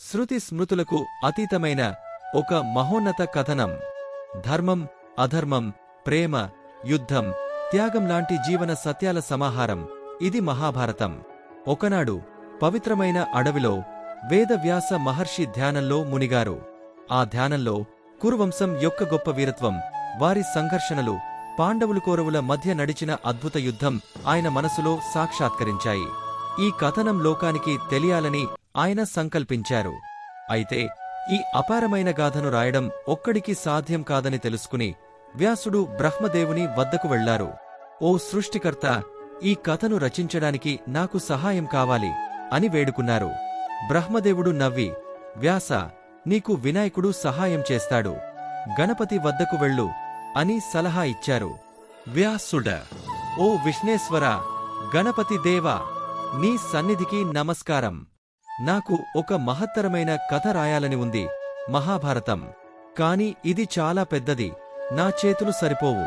శృతి స్మృతులకు అతీతమైన ఒక మహోన్నత కథనం. ధర్మం, అధర్మం, ప్రేమ, యుద్ధం, త్యాగం లాంటి జీవన సత్యాల సమాహారం ఇది మహాభారతం. ఒకనాడు పవిత్రమైన అడవిలో వేదవ్యాస మహర్షి ధ్యానంలో మునిగారు. ఆ ధ్యానంలో కురువంశం యొక్క గొప్ప వీరత్వం, వారి సంఘర్షణలు, పాండవులు కౌరవుల మధ్య నడిచిన అద్భుత యుద్ధం ఆయన మనసులో సాక్షాత్కరించాయి. ఈ కథనం లోకానికి తెలియాలని ఆయన సంకల్పించారు. అయితే ఈ అపారమైన గాథను రాయడం ఒక్కడికి సాధ్యం కాదని తెలుసుకుని వ్యాసుడు బ్రహ్మదేవుని వద్దకు వెళ్లారు. ఓ సృష్టికర్త, ఈ కథను రచించడానికి నాకు సహాయం కావాలి అని వేడుకున్నారు. బ్రహ్మదేవుడు నవ్వి, వ్యాస, నీకు వినాయకుడు సహాయం చేస్తాడు. గణపతి వద్దకు వెళ్ళు అని సలహా ఇచ్చారు. వ్యాసుడ, ఓ విష్ణేశ్వర, గణపతి దేవా, నీ సన్నిధికి నమస్కారం. నాకు ఒక మహత్తరమైన కథ రాయాలని ఉంది, మహాభారతం. కాని ఇది చాలా పెద్దది, నా చేతులు సరిపోవు.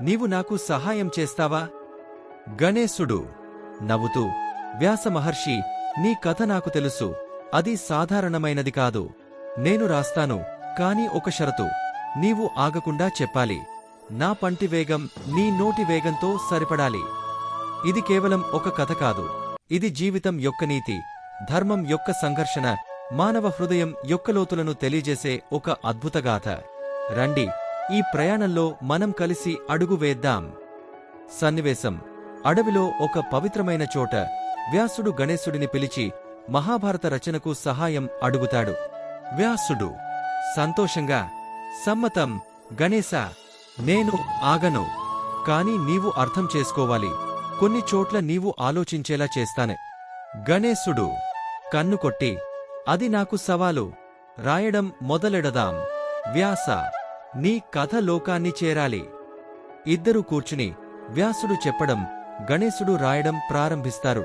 నీవు నాకు సహాయం చేస్తావా? గణేశుడు నవ్వుతూ, వ్యాస మహర్షి, నీ కథ నాకు తెలుసు, అది సాధారణమైనది కాదు. నేను రాస్తాను, కాని ఒక షరతు, నీవు ఆగకుండా చెప్పాలి. నా పంటి వేగం నీ నోటి వేగంతో సరిపడాలి. ఇది కేవలం ఒక కథ కాదు, ఇది జీవితం యొక్క నీతి, ధర్మం యొక్క సంఘర్షణ, మానవ హృదయం యొక్క లోతులను తెలియజేసే ఒక అద్భుతగాథ. రండి, ఈ ప్రయాణంలో మనం కలిసి అడుగు వేద్దాం. సన్నివేశం: అడవిలో ఒక పవిత్రమైన చోట వ్యాసుడు గణేశుడిని పిలిచి మహాభారత రచనకు సహాయం అడుగుతాడు. వ్యాసుడు సంతోషంగా, సమ్మతం గణేశా, నేను ఆగను. కాని నీవు అర్థం చేసుకోవాలి, కొన్ని చోట్ల నీవు ఆలోచించేలా చేస్తానే. గణేశుడు కన్ను కొట్టి, అది నాకు సవాలు, రాయడం మొదలెడదాం. వ్యాస, నీ కథ లోకాన్ని చేరాలి. ఇద్దరూ కూర్చుని వ్యాసుడు చెప్పడం, గణేశుడు రాయడం ప్రారంభిస్తారు.